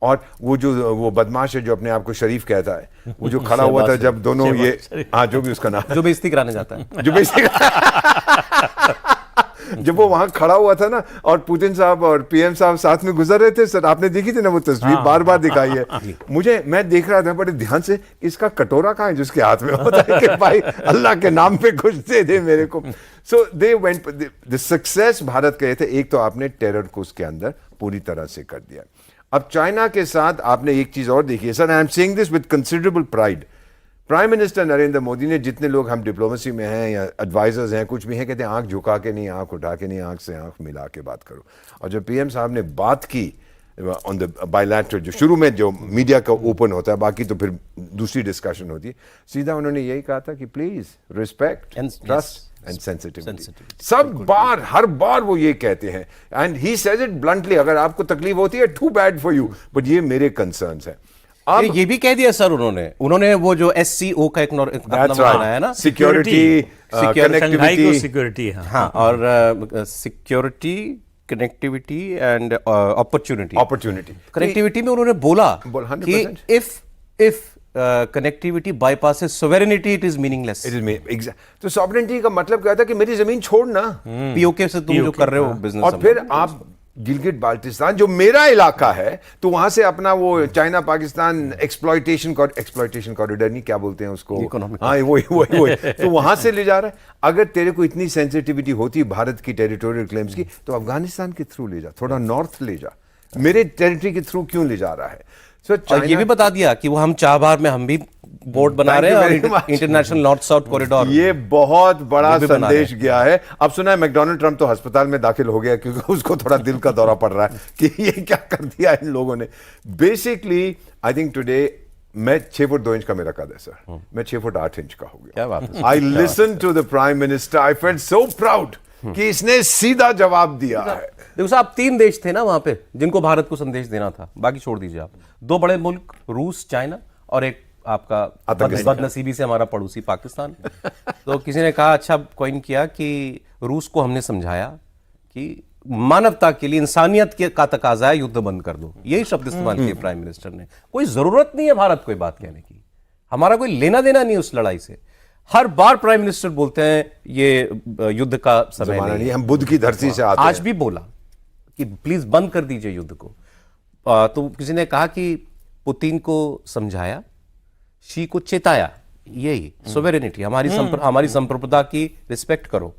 और वो बदमाश है जो अपने आप को शरीफ कहता है, वो जो खड़ा हुआ था जब दोनों ये, हाँ जो भी उसका नाम, जो बेइज्जती कराने जाता है, जो बेइज्जती जब वो वहां खड़ा हुआ था ना और पुतिन साहब और पीएम साहब साथ में गुजर रहे थे, सर आपने देखी थी ना वो तस्वीर, बार बार दिखाई है। मैं देख रहा था बड़े ध्यान से, इसका कटोरा कहाँ है जिसके हाथ में होता है कि भाई अल्लाह के नाम पे कुछ दे दे मेरे को। So they went, the success Bharat कहे थे, एक तो आपने टेरर को उसके अंदर पूरी तरह से कर दिया। अब चाइना के साथ आपने एक चीज और देखी है sir, I am saying this with considerable pride. Prime minister Narendra Modi ने, जितने लोग हम डिप्लोमेसी में हैं या एडवाइजर्स हैं कुछ भी हैं, कहते हैं आंख झुका के नहीं, आंख उठा के नहीं, आंख से आंख मिला के बात करो। और जब पीएम साहब ने बात की ऑन द बायलैटरल, जो शुरू में जो मीडिया का ओपन होता है, बाकी तो फिर दूसरी डिस्कशन होती है, सीधा उन्होंने यही कहा था कि please respect, trust and sensitivity. सब बार, हर बार वो ये कहते हैं, and he says it bluntly, अगर आपको तकलीफ होती है too bad for you, but ये मेरे कंसर्न्स हैं। ये भी कह दिया सर उन्होंने वो जो SCO का एक बनाया है ना, सिक्योरिटी, कनेक्टिविटी, सिक्योरिटी, हाँ, और security, connectivity and opportunity. Connectivity में उन्होंने बोला कि if connectivity bypasses sovereignty, it is meaningless. तो सॉवरेनिटी का मतलब क्या था कि मेरी जमीन छोड़ना, POK से तुम जो कर रहे हो बिजनेस, और फिर आप गिलगिट बाल्टिस्तान जो मेरा इलाका है, तो वहां से अपना वो चाइना पाकिस्तान एक्सप्लॉयटेशन कॉरिडोर नहीं, क्या बोलते हैं उसको, हाँ वही तो वहां से ले जा रहा है। अगर तेरे को इतनी सेंसिटिविटी होती भारत की टेरिटोरियल क्लेम्स की, तो अफगानिस्तान के थ्रू ले जा, थोड़ा नॉर्थ ले जा, मेरे टेरिटरी के थ्रू क्यों ले जा रहा है। और ये भी बता दिया कि वो हम चाबहार में हम भी बोर्ड बना रहे हैं और इंटरनेशनल नॉर्थ साउथ कॉरिडोर, ये बहुत बड़ा संदेश गया है। अब सुना है मैकडोनाल्ड ट्रंप तो अस्पताल में दाखिल हो गया क्योंकि उसको थोड़ा दिल का दौरा पड़ रहा है कि ये क्या कर दिया इन लोगों ने। बेसिकली आई थिंक टुडे, मैं 6 फुट 2 इंच का मेरा कद है सर, मैं 6 फुट 8 इंच का हो गया। क्या बात है। I listen to the prime minister, I felt so proud कि इसने सीधा जवाब दिया है। देखो साहब, 3 देश थे ना वहां पे जिनको भारत को संदेश देना था, बाकी छोड़ दीजिए आप। 2 बड़े मुल्क, रूस, चाइना, और एक आपका बदनसीबी से हमारा पड़ोसी पाकिस्तान। तो किसी ने कहा, अच्छा कॉइन किया कि रूस को हमने समझाया कि मानवता के लिए, इंसानियत का तकाजा है, युद्ध बंद कर दो। यही शब्द इस्तेमाल किए प्राइम मिनिस्टर ने। कोई जरूरत नहीं है भारत को ये बात कहने की, हमारा कोई लेना देना नहीं उस लड़ाई से। हर बार प्राइम मिनिस्टर बोलते हैं ये युद्ध का समय नहीं, हम बुद्ध की धरती से आते हैं। आज भी बोला कि प्लीज बंद कर दीजिए युद्ध को। तो किसी ने कहा कि पुतिन को समझाया, शी को चेताया, यही सोवेरेनिटी, हमारी संप्रभुता की रिस्पेक्ट करो।